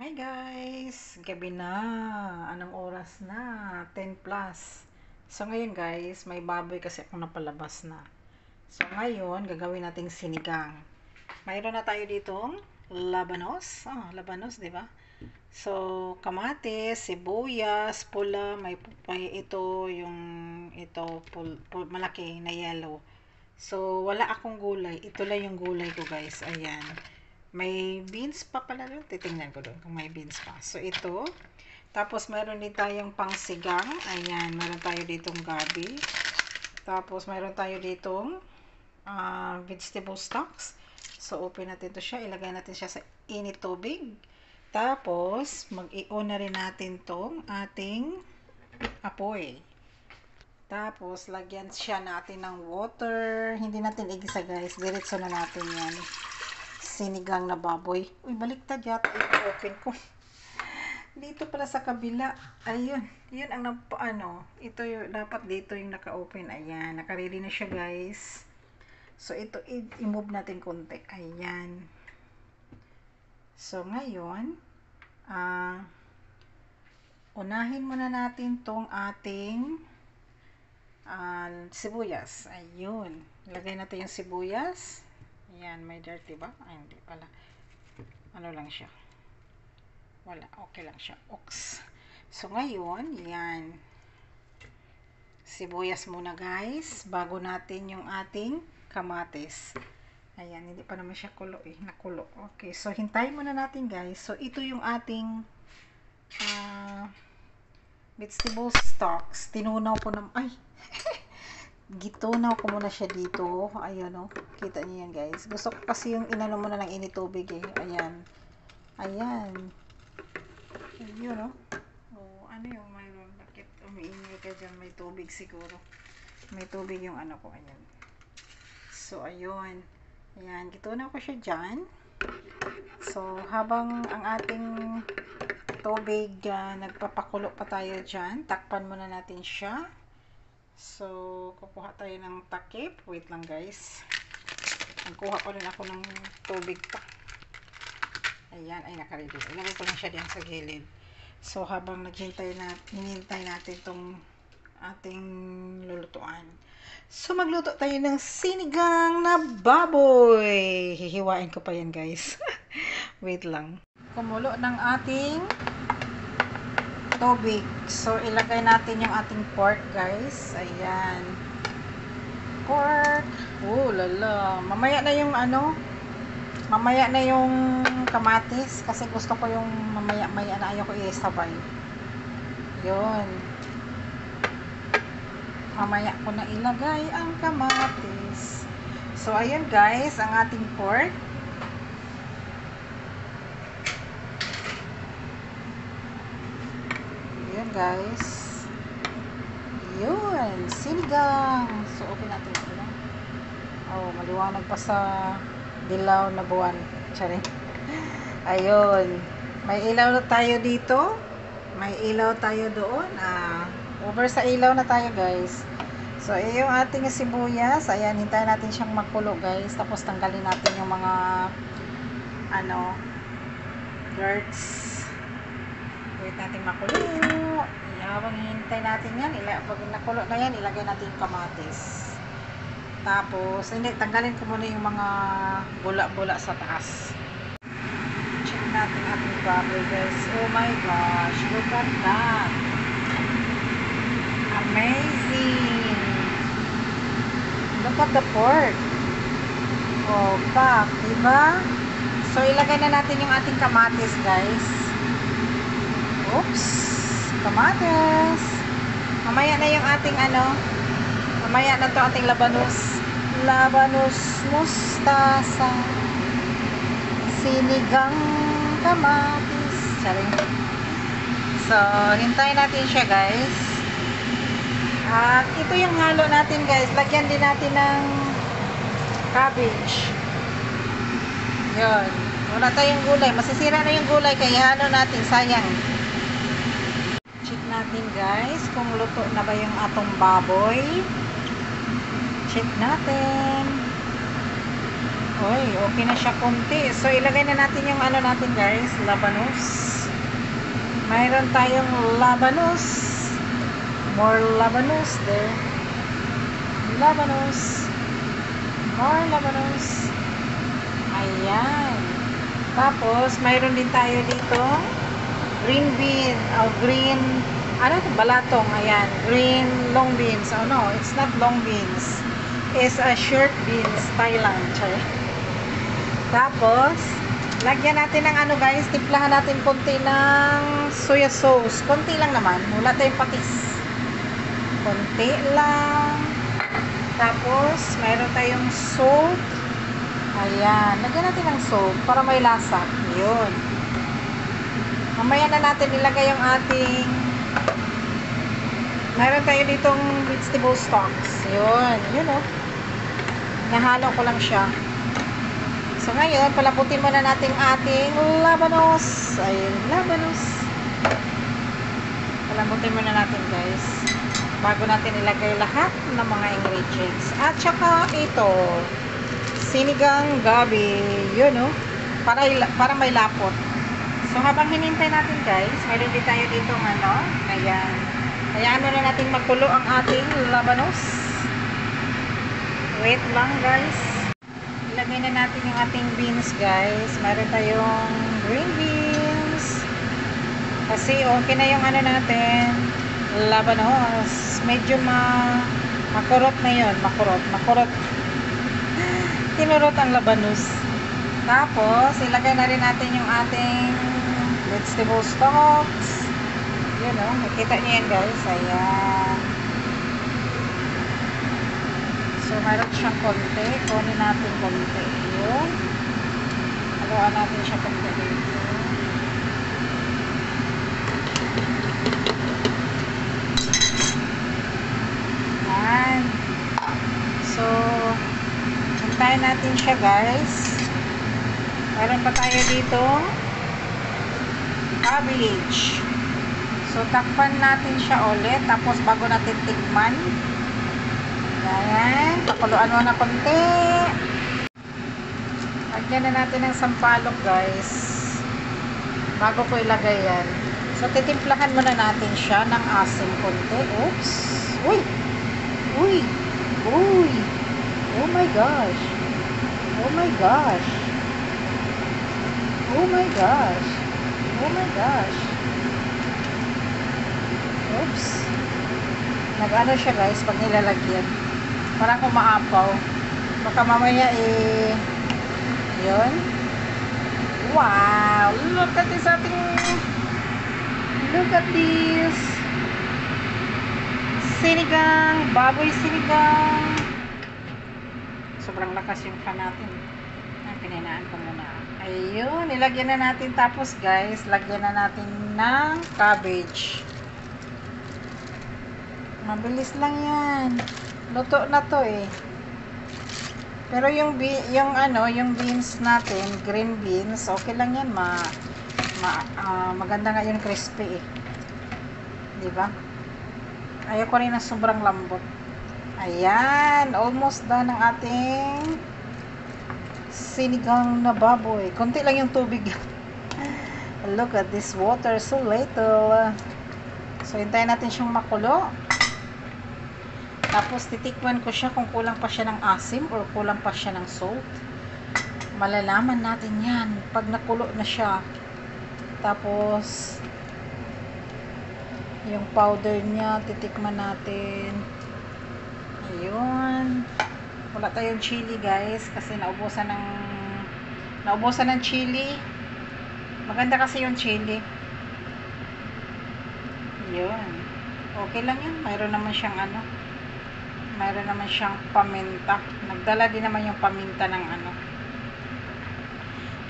Hi guys! Gabi na. Anong oras na? 10 plus. So ngayon guys, may baboy kasi akong napalabas na. So ngayon, gagawin nating sinigang. Mayroon na tayo ditong labanos. Labanos, di ba? So, kamatis, sibuyas, pula, may ito, malaki na yellow. So, wala akong gulay. Ito lang yung gulay ko guys. Ayan. May beans pa pala doon. Titingnan ko doon kung may beans pa. So, ito. Tapos, meron din tayong pangsigang. Ayan. Meron tayo ditong gabi. Tapos, meron tayo ditong vegetable stocks. So, open natin to siya. Ilagay natin siya sa init tubig. Tapos, mag-i-on na rin natin tong ating apoy. Tapos, lagyan siya natin ng water. Hindi natin igisa guys. Diretso na natin yan. Sinigang na baboy. Uy, baliktad yata. I-open ko. Dito pala sa kabila. Ayun. Yun ang ito yung, dapat dito yung naka-open. Ayan. Naka-ready na siya guys. So, ito i-move natin konti. Ayan. So, ngayon, unahin muna natin tong ating sibuyas. Ayun. Lagay natin yung sibuyas. Ayan, may dirt, diba? Ay, hindi pala. Ano lang siya. Wala, okay lang siya. Ox. So, ngayon, yan. Sibuyas muna, guys. Bago natin yung ating kamatis. Ayan, hindi pa naman siya kulo eh. Nakulo. Okay, so, hintayin muna natin, guys. So, ito yung ating vegetable stocks. Tinunaw ko na, ay! Gitunaw ko muna siya dito. Ayan o. Kita niyo yan guys. Gusto ko kasi yung inano muna ng init tubig eh. Ayan. Ayan. Ayun o. Oh, ano yung mayroon? Bakit umiingay ka dyan? May tubig siguro. May tubig yung ano ko. Ayan. So, ayun. Ayan. Gitunaw ko siya dyan. So, habang ang ating tubig nagpapakulo pa tayo dyan, takpan muna natin siya. So, kukuha tayo ng takip. Wait lang guys. Nagkuha ko rin ako ng tubig pa. Ayan, ay nakaready. Ilagay ko lang siya diyan sa gilid. So, habang hinihintay natin itong ating lulutuan. So, magluto tayo ng sinigang na baboy. Hihiwain ko pa yan guys. Wait lang. Kumulo ng ating tubig. So, ilagay natin yung ating pork, guys. Ayan. Pork. Oh, lala. Mamaya na yung mamaya na yung kamatis. Kasi gusto ko yung mamaya-maya na ayaw ko i-sabay. Yun. Mamaya ko na ilagay ang kamatis. So, ayan guys, ang ating pork. Guys, yun, sinigang. So, open natin ito lang. Oh, maliwanag pa sa dilaw na buwan. Charing. Ayun, may ilaw na tayo dito, may ilaw tayo doon. Over sa ilaw na tayo guys. So, yung ating sibuyas, ayan, hintayin natin siyang makulo guys. Tapos tanggalin natin yung mga dirts. Wait natin makulo. Habang hihintay natin yan, pag nakulo na yan, ilagay natin yung kamatis. Tapos, tanggalin ko muna yung mga bula-bula sa taas. Check natin ating baboy guys. Oh my gosh, look at that. Amazing. Look at the pork. Oh, pak, diba? So, ilagay na natin yung ating kamatis guys. Oops. Kamatis. Mamaya na yung ating mamaya na to ating labanos mustasa, sinigang kamatis. Charing. So, hintayin natin siya guys. At ito yung halo natin guys. Lagyan din natin ng cabbage. Yun. Wala tayong gulay. Masisira na yung gulay kaya halo natin. Sayang. Check natin guys kung luto na ba yung atong baboy. Check natin. Oy, okay na siya konti. So, ilagay na natin yung natin guys, labanos. Mayroon tayong labanos. More labanos there. Labanos. More labanos. Ayan. Tapos, mayroon din tayo dito. Green bean. Green. Ano ito? Balatong. Ayan. Green long beans. Oh no, it's not long beans. It's a short beans. Thailand. Tapos, lagyan natin ng ano guys. Timplahan natin konti ng soya sauce. Konti lang naman. Wala tayong patis. Konti lang. Tapos, mayroon tayong salt. Ayan. Lagyan natin ng salt para may lasa. Yun. Mamaya na natin ilagay yung ating mayroon tayo ditong vegetable stocks. Yun. Yun o. Nahalo ko lang siya. So, ngayon, palaputin muna natin ating labanos. Ayun. Labanos. Palaputin muna natin guys. Bago natin ilagay lahat ng mga ingredients. At saka ito, sinigang gabi. Yun o. Para may lapot. So, habang hinintay natin guys, mayroon din tayo dito ano. Ayan. Hayaan muna natin magkulo ang ating labanos. Wait lang guys. Ilagay na natin yung ating beans guys. Mayroon tayong green beans. Kasi okay na yung ano natin. Labanos. Medyo makurot na yun. Makurot. Tinurot ang labanos. Tapos, ilagay na rin natin yung ating vegetable stocks. Yun o. Makita niyo yan guys. Ayan. So, mayroon siyang konti. Kunin natin konti. Yun. Haluan natin siya konti dito. Ayan. So, hintayin natin siya guys. Mayroon pa tayo dito. Cabbage. So, takpan natin siya ulit. Tapos, bago natin tikman. Ayan. Pakuluan mo na konti. Lagyan na natin ng sampalok, guys. Bago ko ilagay yan. So, titimplahan muna natin siya ng asin konti. Oops. Uy! Uy! Uy! Oh my gosh! Oh my gosh! Oh my gosh! Oh my gosh! Oops. Nag-ano siya guys pag nilalagyan. Parang kumaapaw. Baka mamaya yun. Wow! Look at this ating look at this sinigang. Baboy sinigang. Sobrang lakas yung fan natin. Pininaan ko muna. Ayun. Nilagyan na natin. Tapos guys, lagyan na natin ng cabbage. Mabilis lang yan. Luto na to eh. Pero yung beans natin, green beans, okay lang yan. Maganda nga yung crispy eh. Diba? Ayoko rin na sobrang lambot. Ayan. Almost done ang ating sinigang na baboy. Konti lang yung tubig. Look at this water. So little. So, hintayin natin siyang makulo. Tapos, titikman ko siya kung kulang pa siya ng asim or kulang pa siya ng salt. Malalaman natin yan pag nakulo na siya. Tapos, yung powder niya, titikman natin. Ayun. Wala tayong chili guys kasi naubusan ng chili. Maganda kasi yung chili. Ayun. Okay lang yan. Mayroon naman siyang paminta. Nagdala din naman yung paminta ng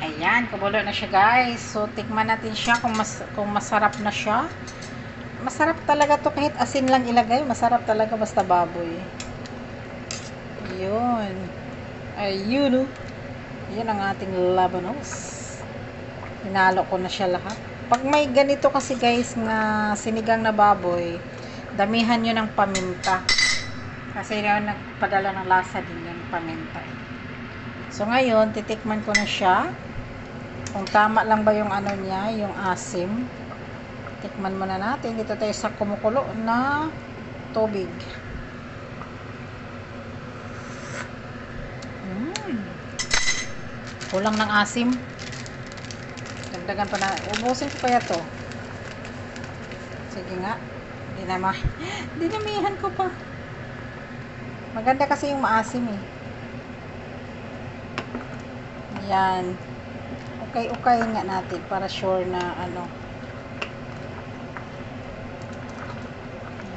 Ayan, kumulo na siya guys. So, tikman natin siya kung masarap na siya. Masarap talaga to kahit asin lang ilagay. Masarap talaga basta baboy. Ayun. Ayun. Yan ang ating labanos. Hinalo ko na siya lahat. Pag may ganito kasi guys na sinigang na baboy, damihan nyo ng paminta. Kasi yun nagpadala ng lasa din yung paminta. So ngayon, titikman ko na siya. Kung tama lang ba yung niya, yung asim. Tikman muna natin. Dito tayo sa kumukulo na tubig. Kulang ng asim. Dagdagan pa na. Ubusin ko kaya to. Sige nga. Dinamihan ko pa. Maganda kasi yung maasim eh. Yan. Ukay-ukayin nga natin para sure na ano.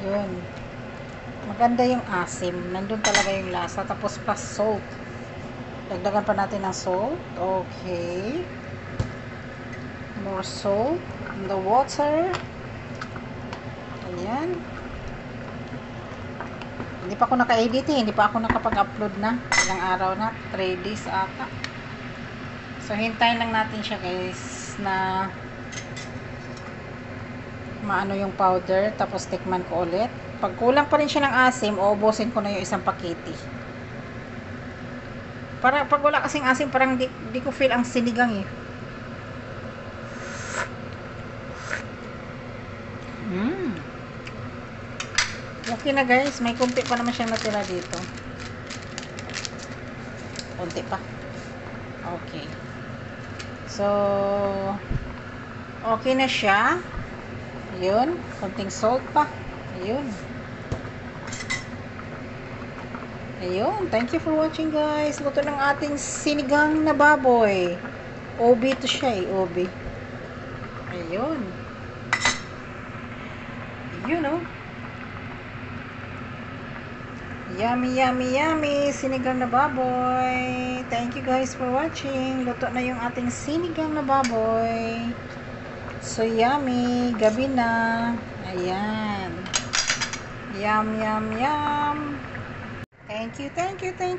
Yun. Maganda yung asim. Nandun talaga yung lasa. Tapos pa salt. Dagdagan pa natin ng salt. Okay. More salt. And the water. Ayan. Hindi pa ako naka-edit eh. Hindi pa ako nakapag-upload na. Ilang araw na. 3 days ata. So, hintayin lang natin siya guys na maano yung powder. Tapos, tikman ko ulit. Pag kulang pa rin siya ng asim, uubusin ko na yung isang pakete. Para, pag wala kasing asim, parang di ko feel ang sinigang eh. Okay na guys, may kunti pa naman siyang natira dito. Kunti pa. Okay. So, okay na siya. Ayun, kunting salt pa. Ayun. Ayun, thank you for watching guys. Luto ng ating sinigang na baboy. OB to siya eh, OB. Ayun. Ayun oh. Yummy, yummy, yummy. Sinigang na baboy. Thank you guys for watching. Luto na yung ating sinigang na baboy. So, yummy. Gabi na. Ayan. Yum, yum, yum. Thank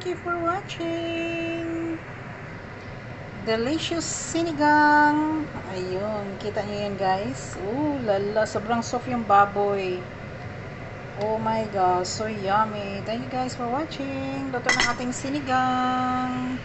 you for watching. Delicious sinigang. Ayun. Kita nyo yan guys. Ooh, lala. Sobrang soft yung baboy. Oh my gosh, so yummy. Thank you guys for watching. Luto ng ating sinigang.